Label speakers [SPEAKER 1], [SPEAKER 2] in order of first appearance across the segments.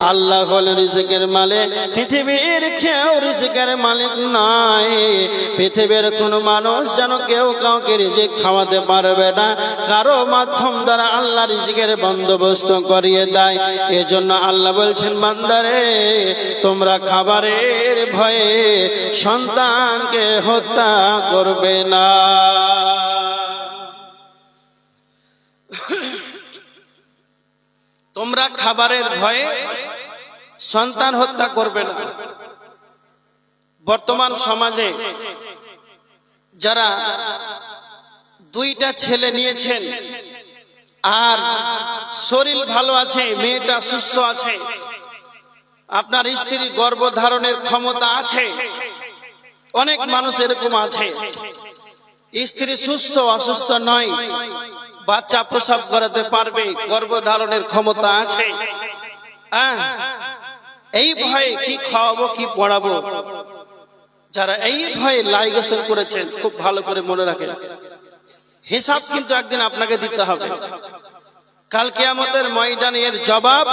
[SPEAKER 1] আল্লাহ হলেন রিজিকের মালিক, পৃথিবীর কেউ রিজিকের মালিক নয়। পৃথিবীর কোন মানুষ যেন কেউ কাউকে রিজিক খাওয়াতে পারবে না, কারো মাধ্যম দ্বারা আল্লাহ রিজিকের বন্দোবস্ত করিয়ে দেয়। এজন্য আল্লাহ বলছেন, বান্দারে তোমরা খাবারের ভয়ে সন্তানকে হত্যা করবে না। তোমরা খাবারের ভয়ে সন্তান হত্যা করবে না। বর্তমান সমাজে যারা দুইটা ছেলে নিয়েছেন আর শরীর ভালো আছে, মেয়েটা সুস্থ আছে, আপনার স্ত্রীর গর্ভধারণের ক্ষমতা আছে, অনেক মানুষ এরকম আছে, স্ত্রী সুস্থ অসুস্থ নয়, বাচ্চা প্রসব করাতে পারবে, গর্ভধারণের ক্ষমতা আছে, এই ভয়ে কি খাওয়াবো কি পড়াবো, যারা এই ভয়ে লাইগেশন করেছেন খুব ভালো করে মনে রাখেন, হিসাব কিন্তু একদিন আপনাকে দিতে হবে। কাল কিয়ামতের ময়দানে এর জবাব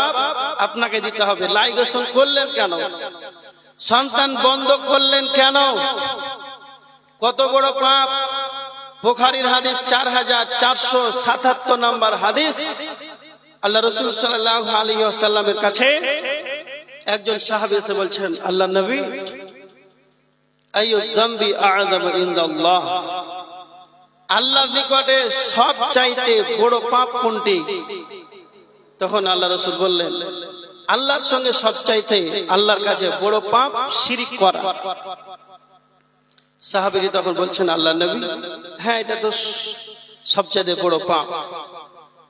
[SPEAKER 1] আপনাকে দিতে হবে। লাইগেশন করলেন কেন? সন্তান বন্ধ করলেন কেন? কত বড় পাপ! বুখারীর হাদিস 4477 নম্বর হাদিস। আল্লাহ রাসূল সাল্লাল্লাহু আলাইহি ওয়াসাল্লামের কাছে একজন সাহাবী এসে বলছেন, আল্লাহর নবী, আইয়ু যামবি আ'যামু ইনদাল্লাহ, আল্লাহর নিকটে সবচাইতে বড় পাপ কোনটি? তখন আল্লাহ রাসূল বললেন, আল্লাহর সঙ্গে সবচাইতে আল্লাহর কাছে বড় পাপ শিরক করা। সাহাবী তখন বলছেন, আল্লাহর নবী, হ্যাঁ এটা তো সবচেয়ে বড় পাপ।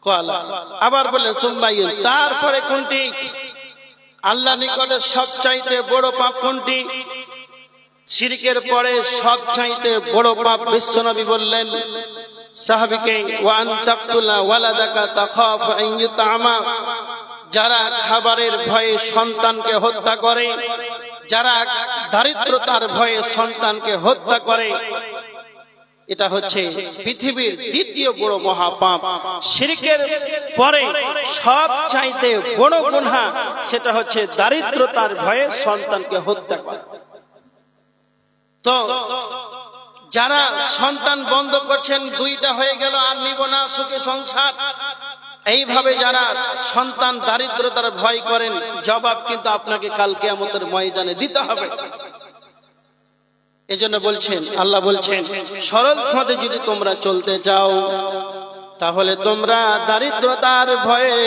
[SPEAKER 1] কলা আবার বললেন, সুম্মাইয়ুন, তারপরে কোনটি? আল্লাহর নিকটে সবচাইতে বড় পাপ কোনটি? শিরকের পরে সবচাইতে বড় পাপ বিশ্বনবী বললেন সাহাবীকে, ওয়া আন তাকতুলা ওয়ালাদাকা তাখাফু আন ইউতামা, যারা খাবারের ভয়ে সন্তানকে হত্যা করে, যারা দারিদ্রতার ভয়ে সন্তানকে হত্যা করে, এটা হচ্ছে পৃথিবীর দ্বিতীয় বড় মহাপাপ। শিরকের পরে সবচাইতে বড় গুনাহ সেটা হচ্ছে দারিদ্রতার ভয়ে সন্তানকে হত্যা করা। তো যারা সন্তান বন্ধ করছেন, দুইটা হয়ে গেল আর নিব না সুখে সংসার, এইভাবে যারা সন্তান দারিদ্রতার ভয় করেন, জবাব কিন্তু আপনাকে কাল কিয়ামতের ময়দানে দিতে হবে। এজন্য বলছেন, আল্লাহ বলছেন, সরল পথে যদি তোমরা চলতে চাও তাহলে তোমরা দারিদ্রতার ভয়ে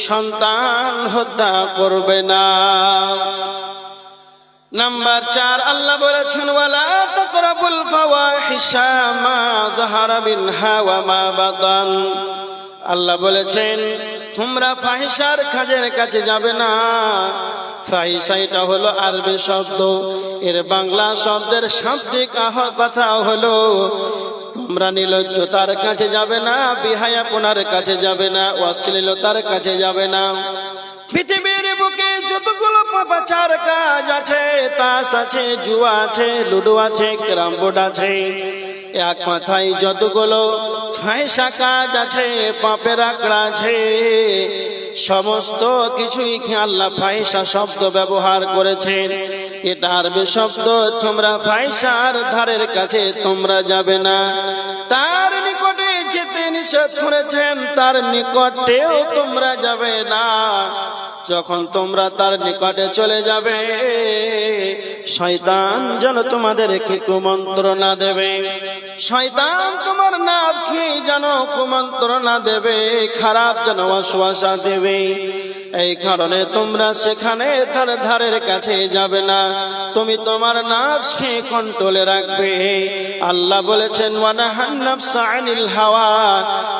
[SPEAKER 1] সন্তান হত্যা করবে না। নাম্বার 4, আল্লাহ বলেছেন, ওয়ালা তাকরাবুল ফাওয়াহিশা মা যাহারা মিনহা ওয়া মা বাতান। আল্লাহ বলেছেন, তোমরা ফাহিশার কাজের কাছে যাবে না। ফাহিশা এটা হলো আরবি শব্দ, এর বাংলা শব্দের শাব্দিক কথা হলো তোমরা নির্লজ্জতার কাছে যাবে না, বিহায়াপনার কাছে যাবে না, অশ্লীলতার কাছে যাবে না। পৃথিবীর বুকে যতগুলো পাপাচার কাজ আছে, তাস আছে, জুয়া আছে, লুডো আছে, ক্যারাম বোর্ড আছে, এক কথায় যতগুলো ফাহিশা কাজ আছে, পাপের আঁকড়া আছে, সমস্ত কিছুই আল্লাহ ফাহিশা শব্দ ব্যবহার করেছেন। এটা আরবি শব্দ। তোমরা ফাহিশার ধারের কাছে তোমরা যাবে না। তার নিকটে যেতে নিষেধ করেছেন, তার নিকটেও তোমরা যাবে না। যখন তোমরা তার নিকটে চলে যাবে, শয়তান যেন তোমাদেরকে কুমন্ত্রণা দেবে, শয়তান তোমার নফসকে যেন কুমন্ত্রণা দেবে, খারাপ যেন ওয়াসওয়াসা দেবে। এই কারণে তোমরা সেখানে তার ধারের কাছে যাবে না। তুমি তোমার নফসকে কন্ট্রোলে রাখবে। আল্লাহ বলেছেন, ওয়ানাহান নাফসা আনিল হাওয়া,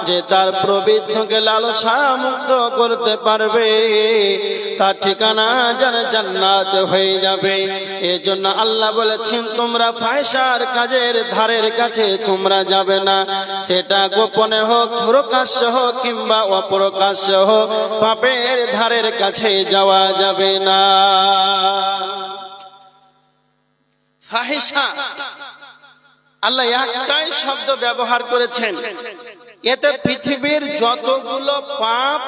[SPEAKER 1] যে তার প্রবৃত্তিকে লালসা মুক্ত করতে পারবে, তার ঠিকানা জান্নাত হয়ে যাবে। এজন্য আল্লাহ বলেছেন, তোমরা ফাহিশার কাজের ধারের কাছে তোমরা যাবে না। সেটা গোপনে হোক, প্রকাশ্য হোক কিংবা অপ্রকাশ্য হোক, পাপের ধারের কাছে যাওয়া যাবে না। ফাহিশা আল্লাহ একটাই শব্দ ব্যবহার করেছেন, এতে পৃথিবীর যতগুলো পাপ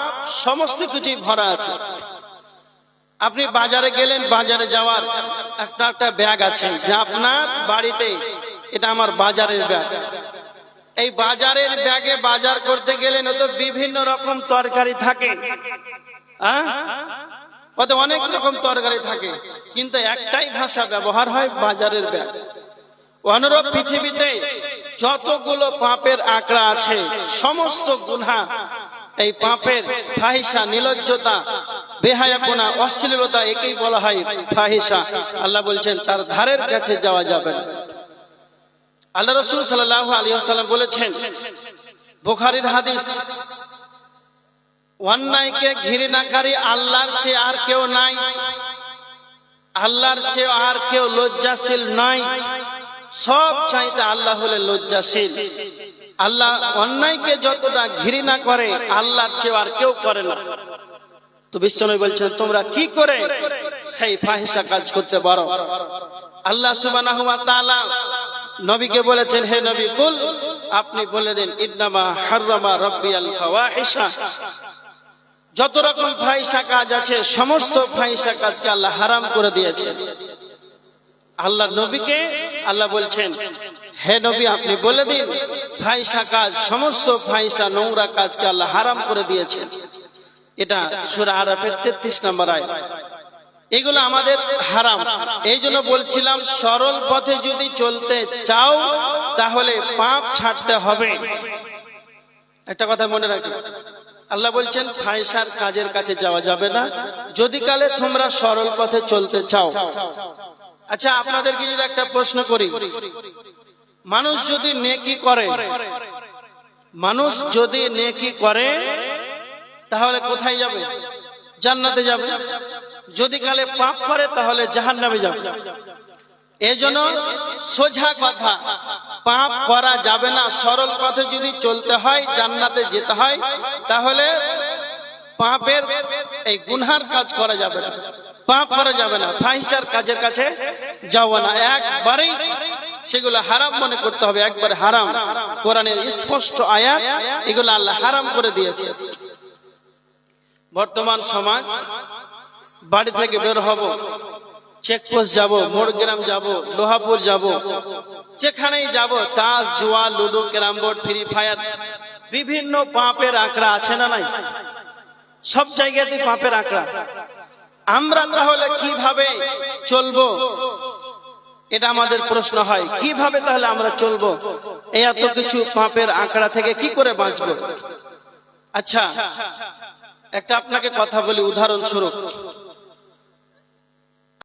[SPEAKER 1] সমস্ত কিছুই ভরা আছে। আপনি বাজারে গেলেন, বাজারে যাওয়ার একটা ব্যাগ আছে যে আপনার বাড়িতে, এটা আমার বাজারের ব্যাগ। এই বাজারের ব্যাগে বাজার করতে গেলেন, তো বিভিন্ন রকম তরকারি থাকে, ওতে অনেক রকম তরকারি থাকে, কিন্তু একটাই ভাষা ব্যবহার হয়, বাজারের ব্যাগ। অনুরূপ পৃথিবীতে যতগুলো পাপের আঁকড়া আছে, সমস্ত গুনাহ, এই পাপের ফাহিশা, নির্লজ্জতা, বেহায়াপনা, অশ্লীলতা, একেই বলা হয় ফাহিশা। আল্লাহ বলছেন তার ধারের কাছে যাওয়া যাবে না। আল্লাহ রাসূল সাল্লাল্লাহু আলাইহি ওয়াসাল্লাম বলেছেন, বুখারীর হাদিস, অন্যায়কে ঘৃণাকারী আল্লাহর চেয়ে আর কেউ নাই, আল্লাহর চেয়ে আর কেউ লজ্জাশীল নাই। সব চাইতে আল্লাহ হলে লজ্জাশীল। আল্লাহ অন্যায়কে যতটা ঘৃণা করে, আল্লাহর চেয়ে আর কেউ করে না। তো বিশ্বনবী বলছেন, তোমরা কি করে সেই ফাহিশা কাজ করতে পারো? আল্লাহ সুবহানাহু ওয়া তাআলা নবীকে বলেছেন, হে নবী, কুল, আপনি বলে দিন, ইন্নামা হাররামা রাব্বিয়াল ফাওয়াহিশা, যত রকম ফাহিশা কাজ আছে, সমস্ত ফাহিশা কাজকে আল্লাহ হারাম করে দিয়েছে। আল্লাহ নবীকে আল্লাহ বলছেন, হে নবী, আপনি বলে দিন, ফাহিশা কাজ, সমস্ত ফাহিশা, নোংরা কাজকে আল্লাহ হারাম করে দিয়েছেন। এটা সূরা আরাফের 33 নম্বর আয়াত। এগুলো আমাদের হারাম। এই জন্য বলছিলাম, সরল পথে যদি চলতে চাও তাহলে পাপ ছাড়তে হবে। একটা কথা মনে রাখো, আল্লাহ বলছেন ফাহিশার কাজের কাছে যাওয়া যাবে না, যদি কালে তোমরা সরল পথে চলতে চাও। আচ্ছা, আপনাদেরকে যদি একটা প্রশ্ন করি, মানুষ যদি নেকি করে, মানুষ যদি নেকি করে তাহলে কোথায় যাবে? জান্নাতে যাবে। যদি কালে পাপ করে তাহলে জাহান্নামে যাবে। এজন্য সোজা কথা, পাপ করা যাবে না। সরল পথে যদি চলতে হয়, জান্নাতে যেতে হয়, তাহলে পাপের এই গুনহার কাজ করা যাবে না, পাপ করা যাবে না, ফাহিশার কাজের কাছে যাওয়া না, একবারেই সেগুলো হারাম মনে করতে হবে, একবারে হারাম। কোরআনের স্পষ্ট আয়াত, এগুলো আল্লাহ হারাম করে দিয়েছে। বর্তমান সমাজ, বাড়ি থেকে বের হব, চেকপোস্ট যাব, মোড়গ্রাম যাব, লোহাপুর যাব, যেখানেই যাব, তাস, জুয়া, ludo, carrom board, free fire, বিভিন্ন পাপের আঁকড়া আছে না নাই? সব জায়গাতে পাপের আঁকড়া। আমরা তাহলে কিভাবে চলবো? এটা আমাদের প্রশ্ন হয়, কিভাবে তাহলে আমরা চলবো? এই এত কিছু পাপের আঁকড়া থেকে কি করে বাঁচবো? আচ্ছা, একটা আপনাকে কথা বলি উদাহরণস্বরূপ।